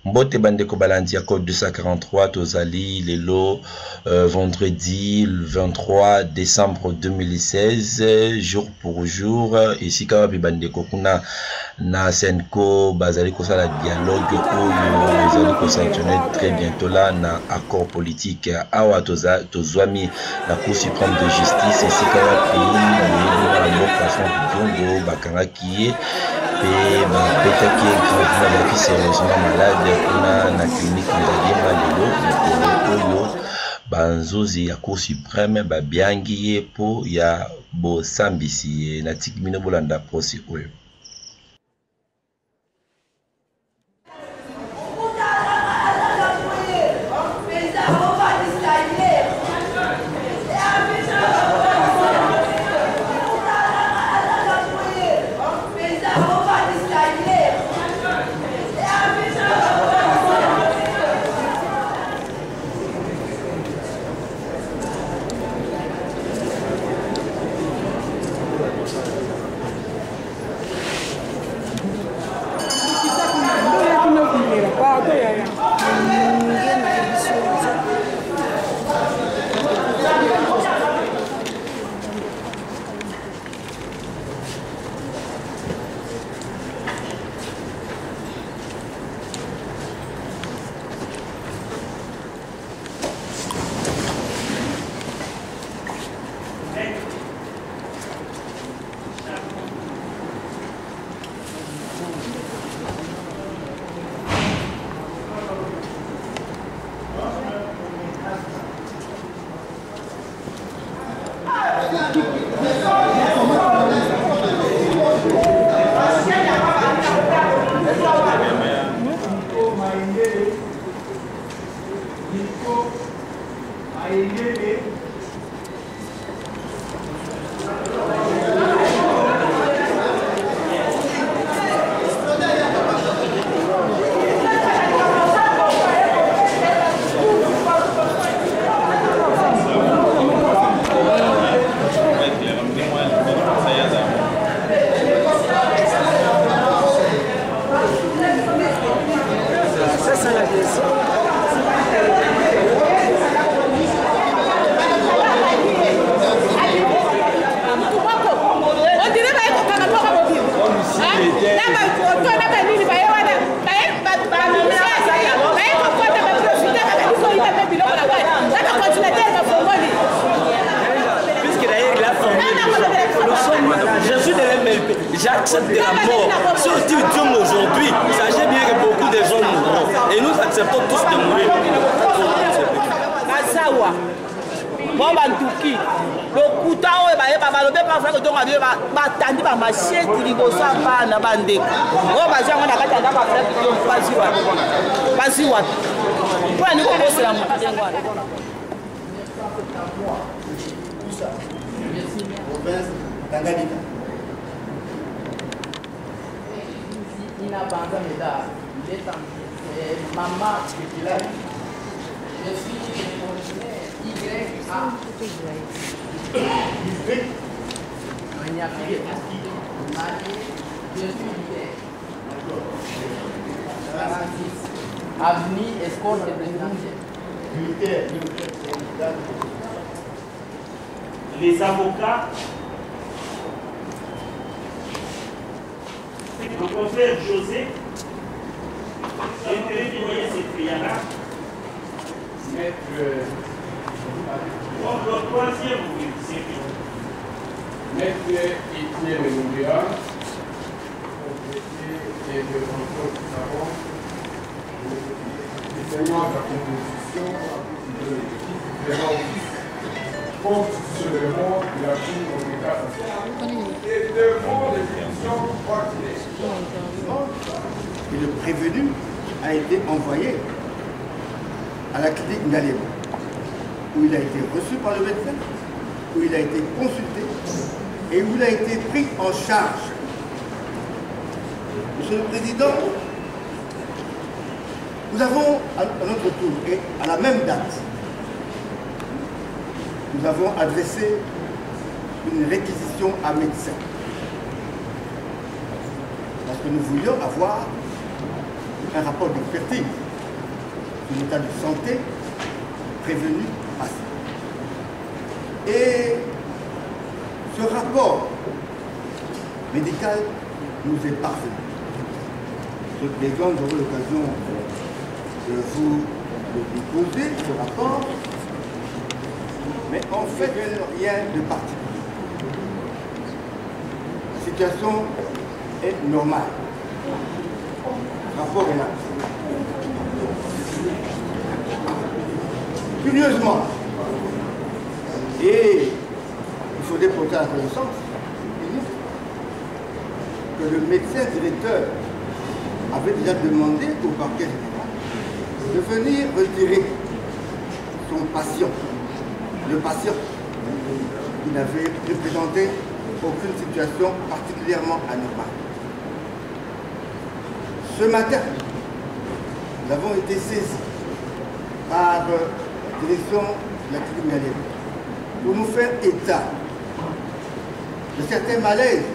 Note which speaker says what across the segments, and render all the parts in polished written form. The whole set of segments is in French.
Speaker 1: Mbote bandeko balandi ya code 243 tozali lelo vendredi 23 décembre 2016 jour pour jour ici kawapi bandeko kuna na Senko bazali kosala dialogue oyo bazali ko sanctionner très bientôt là na accord politique awa tozwami la Cour suprême de justice ici kawapi na mboka Franck bakangaki et bapetaki gravement baki sérieusement malade kuna na clinique Ngaliema lelo oyo banzozi ya Cour suprême babiangi ye po ya bosambisi na tiki bino bolanda procès oyo.
Speaker 2: J'accepte de la mort. Si on dit Dieu aujourd'hui, sachez bien que beaucoup de gens mourront. Et nous acceptons tous de mourir.
Speaker 3: Masawa, bon bantuki, le couteau est pas le pas faire que ton avion va tendre par ma chienne qui dit que ça va na bande. On va jamais na kata na faire que pas si wa. Pour nous commencer la montée ngwa.
Speaker 4: Il n'a pas encore d'âge. Il est en maman. Je suis originaire YA. Je suis Avenue Escole de présidentielle.
Speaker 5: Les avocats, le confrère José, intervenir cette prière-là. Le troisième, c'est
Speaker 6: Maître Étienne Mouria, complété et de contrôle du savant, l'enseignement de la composition constitutionnellement de la Cour de cassation et devant les décisions ordinaires.
Speaker 7: Et le prévenu a été envoyé à la clinique Ngaliema, où il a été reçu par le médecin, où il a été consulté et où il a été pris en charge. Monsieur le Président, nous avons à notre tour et à la même date, nous avons adressé une réquisition à médecin. Parce que nous voulions avoir un rapport d'expertise sur l'état de santé prévenu passé. Et ce rapport médical nous est parvenu. Je présente, j'aurai l'occasion de vous le déposer, ce rapport, mais en fait, rien de particulier. La situation est normale. Le rapport est là. Curieusement, et il faudrait porter à la connaissance que le médecin directeur avait déjà demandé au parquet général de venir retirer son patient, le patient qui n'avait représenté aucune situation particulièrement anormale. Ce matin, nous avons été saisis par la direction de la clinique Nalebo pour nous faire état de certains malaises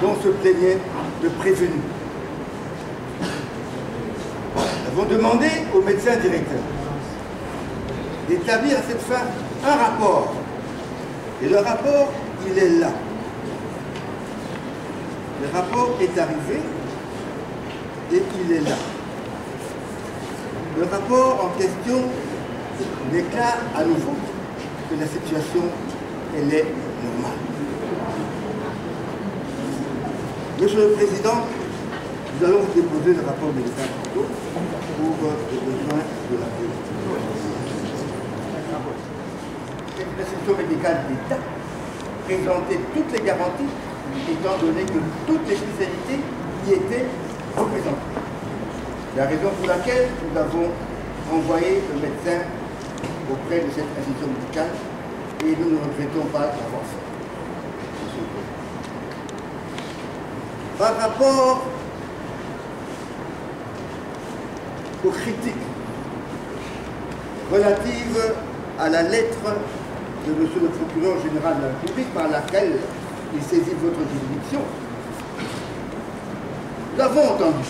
Speaker 7: dont se plaignait le prévenu. Nous avons demandé au médecin directeur d'établir à cette fin un rapport. Et le rapport, il est là. Le rapport est arrivé et il est là. Le rapport en question déclare à nouveau que la situation, elle est normale. Monsieur le Président, nous allons vous déposer le rapport médical pour les besoins de la vie. Cette prescription médicale d'État présentait toutes les garanties, étant donné que toutes les spécialités y étaient représentées. C'est la raison pour laquelle nous avons envoyé le médecin auprès de cette institution médicale et nous ne regrettons pas l'avoir fait. Par rapport aux critiques relatives à la lettre de M. le procureur général de la République par laquelle il saisit votre juridiction, nous avons entendu.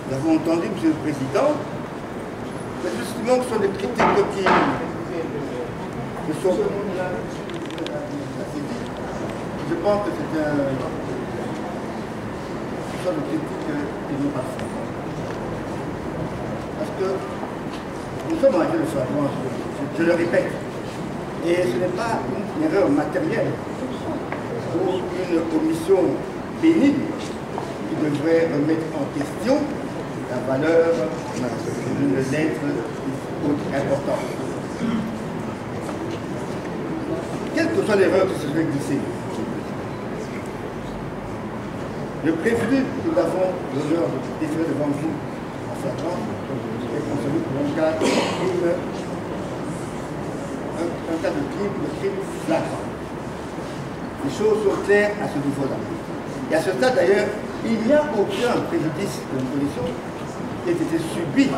Speaker 7: Nous avons entendu, M. le Président, mais justement que ce sont des critiques qui sont... Je pense que c'est un... Ce sont des critiques qui n'ont pas fait. Parce que nous sommes arrivés le soir, je le répète, et ce n'est pas une erreur matérielle ou une commission bénigne qui devrait remettre en question la valeur d'une lettre importante. Quelle que soit l'erreur qui se fait glisser, le prévenu que nous avons l'honneur de déférer devant vous en flagrant est concerné pour un cas de crime, de crime flagrant. Les choses sont claires à ce niveau-là. Et à ce stade d'ailleurs, il n'y a aucun préjudice de nos conditions qui ait été subi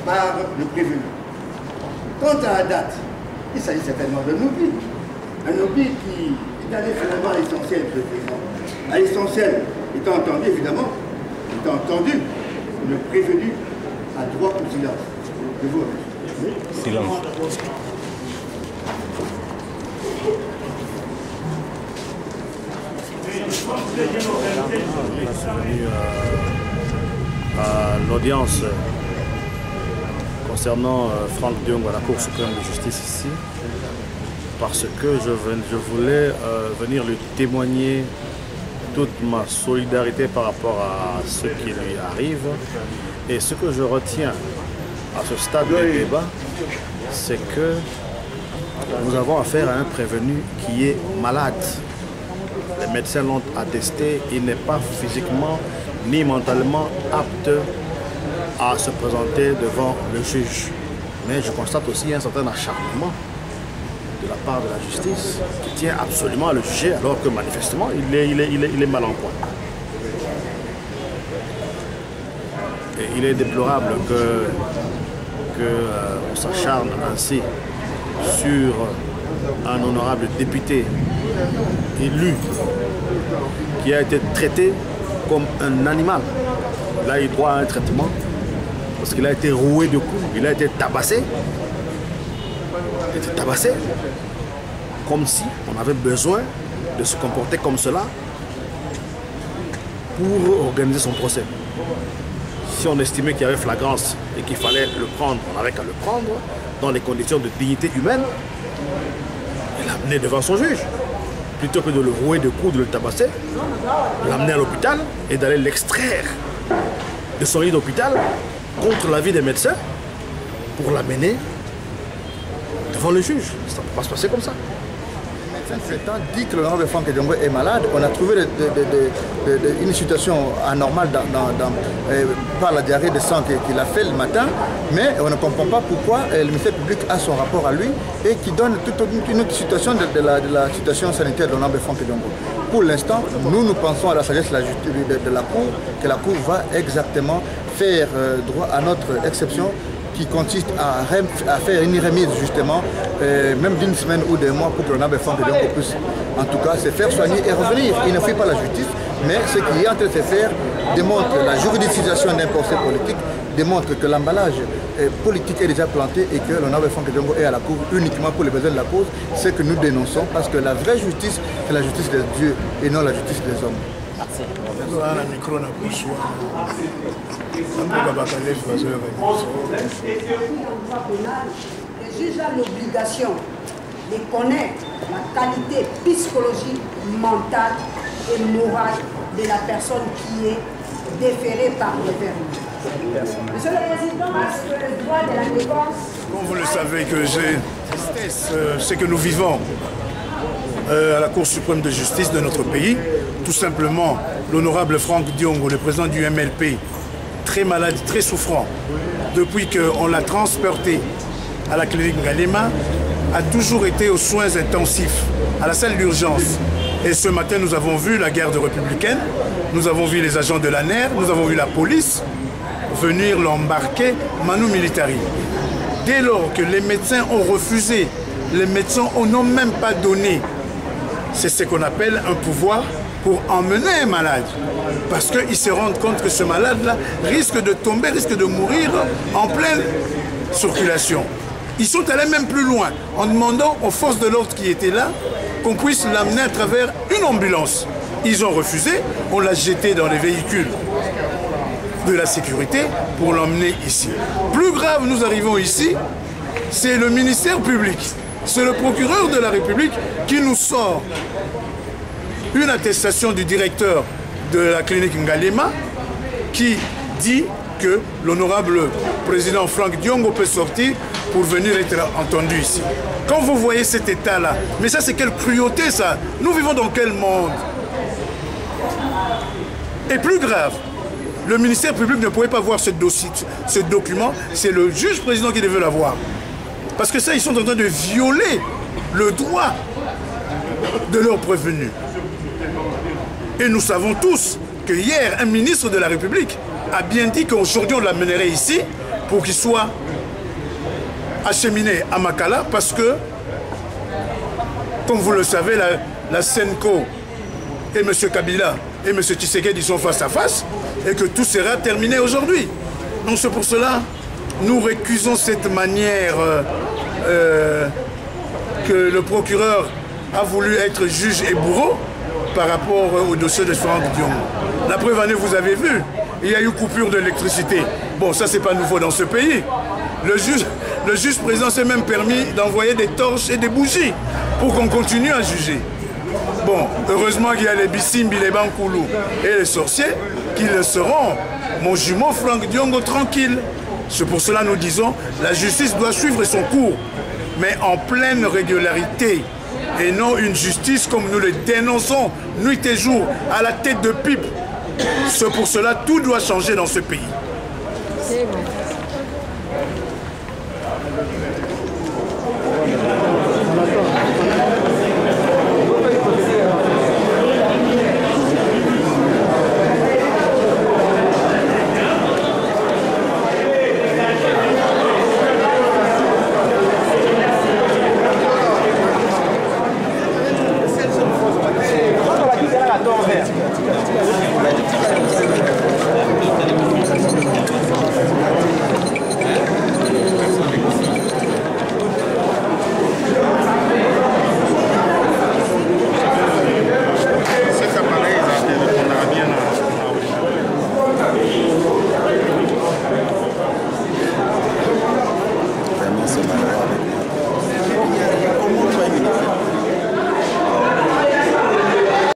Speaker 7: par le prévenu. Quant à la date, il s'agit certainement d'un oubli. Un oubli qui est allé finalement à l'essentiel, M. le Président. À l'essentiel, étant entendu, évidemment, étant entendu, le prévenu a droit au silence. Je vous remercie.
Speaker 1: Silence.
Speaker 8: À l'audience concernant Franck Diong à la Cour suprême de justice ici, parce que je voulais venir lui témoigner toute ma solidarité par rapport à ce qui lui arrive. Et ce que je retiens à ce stade du débat, c'est que nous avons affaire à un prévenu qui est malade. Les médecins l'ont attesté, il n'est pas physiquement ni mentalement apte à se présenter devant le juge. Mais je constate aussi un certain acharnement de la part de la justice qui tient absolument à le juger alors que manifestement il est mal en point. Et il est déplorable qu'on s'acharne ainsi sur un honorable député élu qui a été traité comme un animal. il a eu droit à un traitement parce qu'il a été roué de coups, il a été tabassé. Il a été tabassé comme si on avait besoin de se comporter comme cela pour organiser son procès. Si on estimait qu'il y avait flagrance et qu'il fallait le prendre, on n'avait qu'à le prendre dans les conditions de dignité humaine et l'amener devant son juge. Plutôt que de le rouer de coups, de le tabasser, l'amener à l'hôpital et d'aller l'extraire de son lit d'hôpital contre l'avis des médecins pour l'amener devant le juge. Ça ne peut pas se passer comme ça.
Speaker 7: Le médecin traitant dit que l'honorable Franck Diongo est malade. On a trouvé une situation anormale par la diarrhée de sang qu'il a fait le matin, mais on ne comprend pas pourquoi le ministère public a son rapport à lui et qui donne toute une autre situation de la situation sanitaire de l'honorable Franck Diongo. Pour l'instant, nous pensons à la sagesse de la Cour, que la Cour va exactement faire droit à notre exception qui consiste à faire une remise justement, même d'une semaine ou des mois pour que l'honorable Franck Diongo puisse en tout cas se faire soigner et revenir. Il ne fuit pas la justice, mais ce qui est en train de se faire démontre la juridicisation d'un procès politique, démontre que l'emballage politique est déjà planté et que l'honorable Franck Diongo est à la Cour uniquement pour les besoins de la cause, ce que nous dénonçons parce que la vraie justice, c'est la justice des dieux et non la justice des hommes.
Speaker 9: Le juge a l'obligation de connaître la qualité psychologique, mentale et morale de la personne qui est déférée par le permis. Monsieur le Président, est-ce que le droit de la défense...
Speaker 10: Comme vous le savez que j'ai tristesse, ce que nous vivons à la Cour suprême de justice de notre pays, tout simplement l'honorable Franck Diongo, le président du MLP, très malade, très souffrant, depuis qu'on l'a transporté à la clinique Ngalema, a toujours été aux soins intensifs, à la salle d'urgence. Et ce matin, nous avons vu la garde républicaine, nous avons vu les agents de l'ANER, nous avons vu la police venir l'embarquer manu militari. Dès lors que les médecins ont refusé, les médecins n'ont même pas donné, c'est ce qu'on appelle un pouvoir pour emmener un malade. Parce qu'ils se rendent compte que ce malade-là risque de tomber, risque de mourir en pleine circulation. Ils sont allés même plus loin en demandant aux forces de l'ordre qui étaient là qu'on puisse l'amener à travers une ambulance. Ils ont refusé, on l'a jeté dans les véhicules de la sécurité pour l'emmener ici. Plus grave, nous arrivons ici, c'est le ministère public. C'est le procureur de la République qui nous sort une attestation du directeur de la clinique Ngalema qui dit que l'honorable président Franck Diongo peut sortir pour venir être entendu ici. Quand vous voyez cet état-là, mais ça c'est quelle cruauté ça! Nous vivons dans quel monde? Et plus grave, le ministère public ne pouvait pas voir ce dossier, ce document, c'est le juge président qui devait l'avoir. Parce que ça, ils sont en train de violer le droit de leurs prévenus. Et nous savons tous que hier, un ministre de la République a bien dit qu'aujourd'hui, on l'amènerait ici pour qu'il soit acheminé à Makala parce que, comme vous le savez, la Senko et M. Kabila et M. Tshisekedi sont face à face et que tout sera terminé aujourd'hui. Donc c'est pour cela nous récusons cette manière que le procureur a voulu être juge et bourreau par rapport au dossier de Franck Diongo. La preuve année, vous avez vu, il y a eu coupure d'électricité. Bon, ça c'est pas nouveau dans ce pays. Le juge président s'est même permis d'envoyer des torches et des bougies pour qu'on continue à juger. Bon, heureusement qu'il y a les Bissimbi, les Bankoulou et les sorciers qui laisseront mon jumeau Franck Diongo tranquille. C'est pour cela que nous disons la justice doit suivre son cours, mais en pleine régularité et non une justice comme nous le dénonçons nuit et jour à la tête de pipe. C'est pour cela que tout doit changer dans ce pays.
Speaker 6: C'est bon.